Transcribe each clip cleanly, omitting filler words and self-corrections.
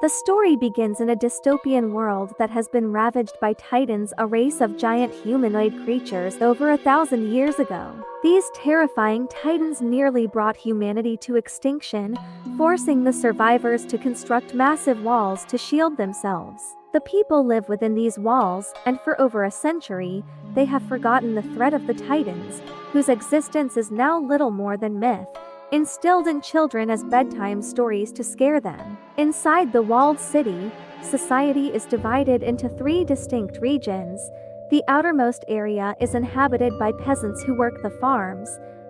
The story begins in a dystopian world that has been ravaged by titans, a race of giant humanoid creatures over 1,000 years ago. These terrifying titans nearly brought humanity to extinction, forcing the survivors to construct massive walls to shield themselves. The people live within these walls, and for over a century, they have forgotten the threat of the titans, whose existence is now little more than myth, instilled in children as bedtime stories to scare them. Inside the walled city, society is divided into 3 distinct regions. The outermost area is inhabited by peasants who work the farms.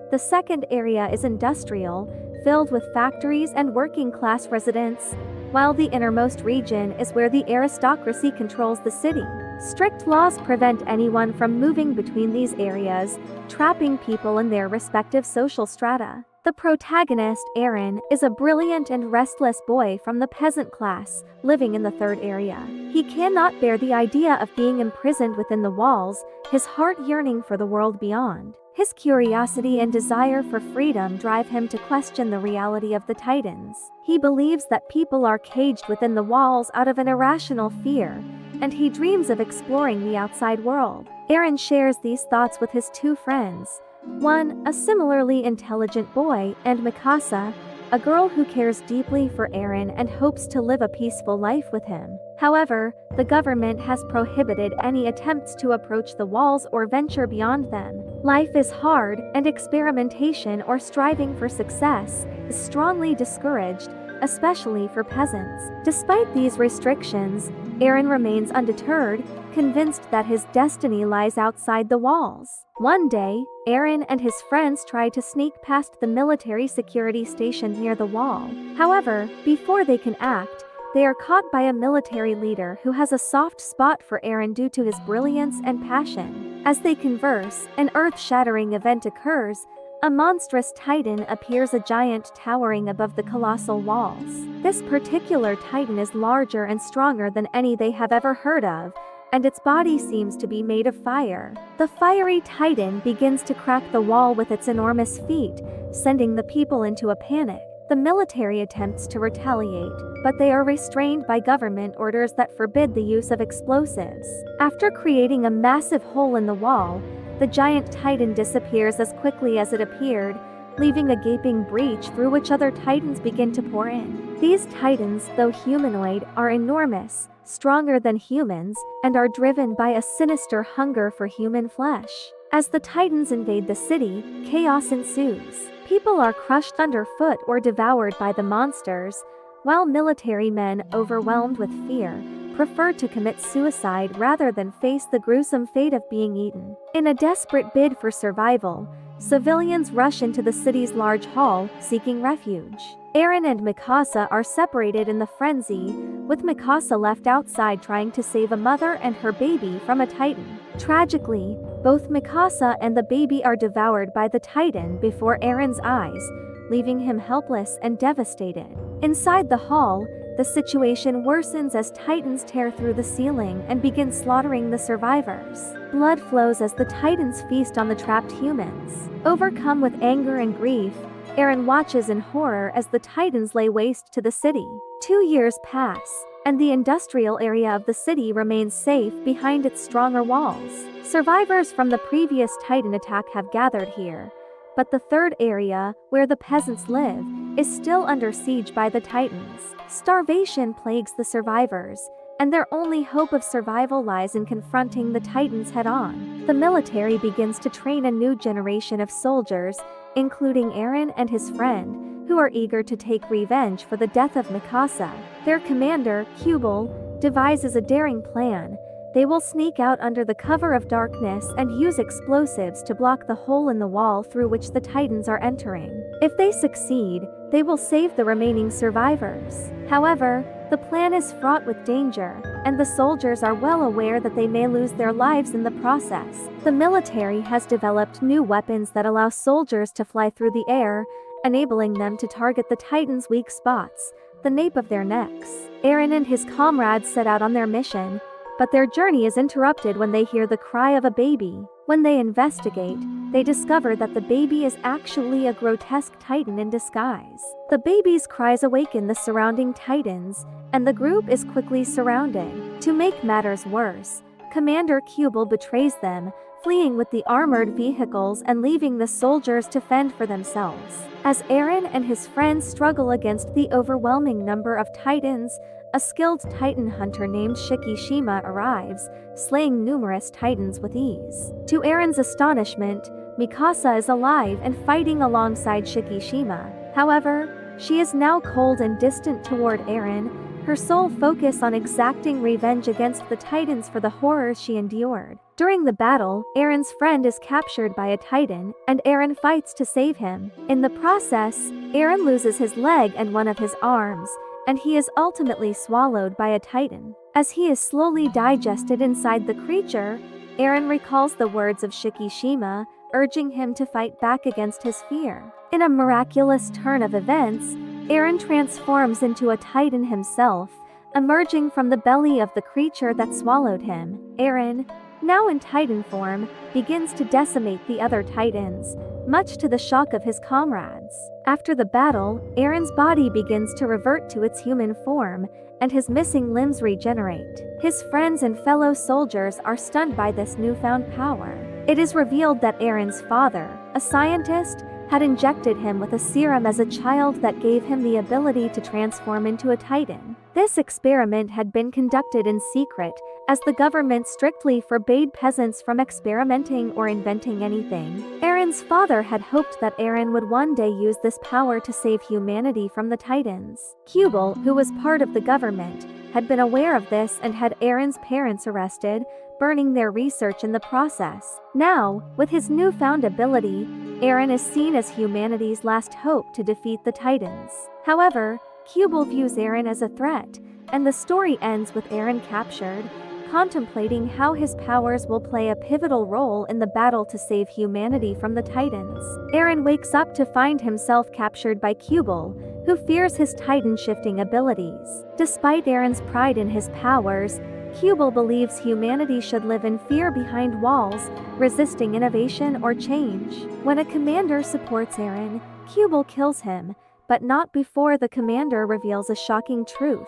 The second area is industrial, filled with factories and working-class residents, while the innermost region is where the aristocracy controls the city. Strict laws prevent anyone from moving between these areas, trapping people in their respective social strata. The protagonist, Eren, is a brilliant and restless boy from the peasant class, living in the third area. He cannot bear the idea of being imprisoned within the walls, his heart yearning for the world beyond. His curiosity and desire for freedom drive him to question the reality of the titans. He believes that people are caged within the walls out of an irrational fear, and he dreams of exploring the outside world. Eren shares these thoughts with his 2 friends. One, a similarly intelligent boy, and Mikasa, a girl who cares deeply for Eren and hopes to live a peaceful life with him. However, the government has prohibited any attempts to approach the walls or venture beyond them. Life is hard, and experimentation or striving for success is strongly discouraged, especially for peasants. Despite these restrictions, Eren remains undeterred, convinced that his destiny lies outside the walls. One day, Eren and his friends try to sneak past the military security station near the wall. However, before they can act, they are caught by a military leader who has a soft spot for Eren due to his brilliance and passion. As they converse, an earth-shattering event occurs. A monstrous titan appears, a giant towering above the colossal walls. This particular titan is larger and stronger than any they have ever heard of, and its body seems to be made of fire. The fiery titan begins to crack the wall with its enormous feet, sending the people into a panic. The military attempts to retaliate, but they are restrained by government orders that forbid the use of explosives. After creating a massive hole in the wall, the giant titan disappears as quickly as it appeared, leaving a gaping breach through which other titans begin to pour in. These titans, though humanoid, are enormous, stronger than humans, and are driven by a sinister hunger for human flesh. As the titans invade the city, chaos ensues. People are crushed underfoot or devoured by the monsters, while military men, overwhelmed with fear, prefer to commit suicide rather than face the gruesome fate of being eaten. In a desperate bid for survival, civilians rush into the city's large hall, seeking refuge. Eren and Mikasa are separated in the frenzy, with Mikasa left outside trying to save a mother and her baby from a titan. Tragically, both Mikasa and the baby are devoured by the titan before Eren's eyes, leaving him helpless and devastated. Inside the hall, the situation worsens as titans tear through the ceiling and begin slaughtering the survivors. Blood flows as the titans feast on the trapped humans. Overcome with anger and grief, Eren watches in horror as the titans lay waste to the city. 2 years pass, and the industrial area of the city remains safe behind its stronger walls. Survivors from the previous titan attack have gathered here, but the third area, where the peasants live, is still under siege by the titans. Starvation plagues the survivors, and their only hope of survival lies in confronting the titans head-on. The military begins to train a new generation of soldiers, including Eren and his friend, who are eager to take revenge for the death of Mikasa. Their commander, Kubal, devises a daring plan. They will sneak out under the cover of darkness and use explosives to block the hole in the wall through which the titans are entering. If they succeed, they will save the remaining survivors. However, the plan is fraught with danger, and the soldiers are well aware that they may lose their lives in the process. The military has developed new weapons that allow soldiers to fly through the air, enabling them to target the titans' weak spots, the nape of their necks. Eren and his comrades set out on their mission, but their journey is interrupted when they hear the cry of a baby. When they investigate, they discover that the baby is actually a grotesque titan in disguise. The baby's cries awaken the surrounding titans, and the group is quickly surrounded. To make matters worse, Commander Kubel betrays them, fleeing with the armored vehicles and leaving the soldiers to fend for themselves. As Eren and his friends struggle against the overwhelming number of Titans, a skilled Titan hunter named Shikishima arrives, slaying numerous Titans with ease. To Eren's astonishment, Mikasa is alive and fighting alongside Shikishima. However, she is now cold and distant toward Eren, her sole focus on exacting revenge against the Titans for the horrors she endured. During the battle, Eren's friend is captured by a Titan, and Eren fights to save him. In the process, Eren loses his leg and one of his arms, and he is ultimately swallowed by a Titan. As he is slowly digested inside the creature, Eren recalls the words of Shikishima, urging him to fight back against his fear. In a miraculous turn of events, Eren transforms into a Titan himself, emerging from the belly of the creature that swallowed him. Eren, now in Titan form, begins to decimate the other Titans, much to the shock of his comrades. After the battle, Eren's body begins to revert to its human form, and his missing limbs regenerate. His friends and fellow soldiers are stunned by this newfound power. It is revealed that Eren's father, a scientist, had injected him with a serum as a child that gave him the ability to transform into a Titan. This experiment had been conducted in secret, as the government strictly forbade peasants from experimenting or inventing anything. Eren's father had hoped that Eren would one day use this power to save humanity from the Titans. Kubel, who was part of the government, had been aware of this and had Eren's parents arrested, burning their research in the process. Now, with his newfound ability, Eren is seen as humanity's last hope to defeat the Titans. However, Kubel views Eren as a threat, and the story ends with Eren captured, contemplating how his powers will play a pivotal role in the battle to save humanity from the Titans. Eren wakes up to find himself captured by Kubel, who fears his Titan-shifting abilities. Despite Eren's pride in his powers, Kubel believes humanity should live in fear behind walls, resisting innovation or change. When a commander supports Eren, Kubel kills him, but not before the commander reveals a shocking truth.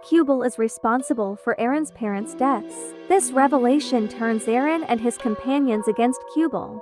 Kubel is responsible for Eren's parents' deaths. This revelation turns Eren and his companions against Kubel.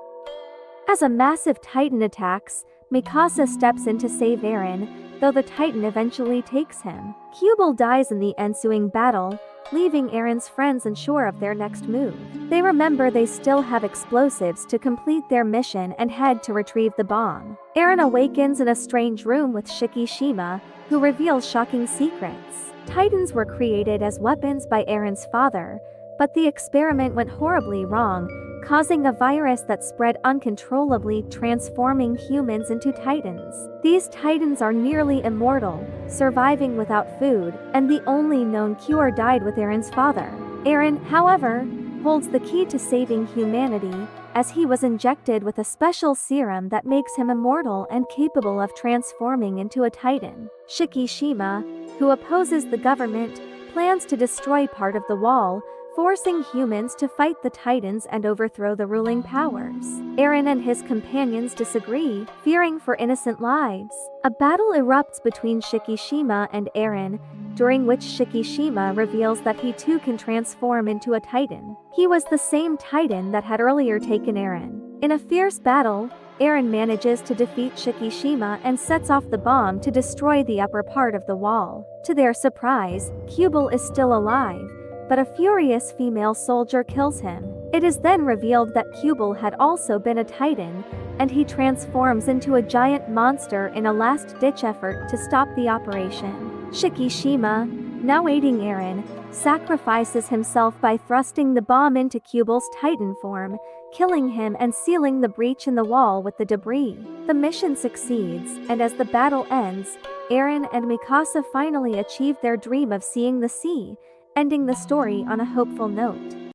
As a massive Titan attacks, Mikasa steps in to save Eren, though the Titan eventually takes him. Kubel dies in the ensuing battle, leaving Eren's friends unsure of their next move. They remember they still have explosives to complete their mission and head to retrieve the bomb. Eren awakens in a strange room with Shikishima, who reveals shocking secrets. Titans were created as weapons by Eren's father, but the experiment went horribly wrong, causing a virus that spread uncontrollably, transforming humans into Titans. These Titans are nearly immortal, surviving without food, and the only known cure died with Eren's father. Eren, however, holds the key to saving humanity, as he was injected with a special serum that makes him immortal and capable of transforming into a Titan. Shikishima, who opposes the government, plans to destroy part of the wall, forcing humans to fight the Titans and overthrow the ruling powers. Eren and his companions disagree, fearing for innocent lives. A battle erupts between Shikishima and Eren, during which Shikishima reveals that he too can transform into a Titan. He was the same Titan that had earlier taken Eren. In a fierce battle, Eren manages to defeat Shikishima and sets off the bomb to destroy the upper part of the wall. To their surprise, Kubel is still alive, but a furious female soldier kills him. It is then revealed that Kubel had also been a Titan, and he transforms into a giant monster in a last-ditch effort to stop the operation. Shikishima, now aiding Eren, sacrifices himself by thrusting the bomb into Kubel's Titan form, killing him and sealing the breach in the wall with the debris. The mission succeeds, and as the battle ends, Eren and Mikasa finally achieve their dream of seeing the sea, ending the story on a hopeful note.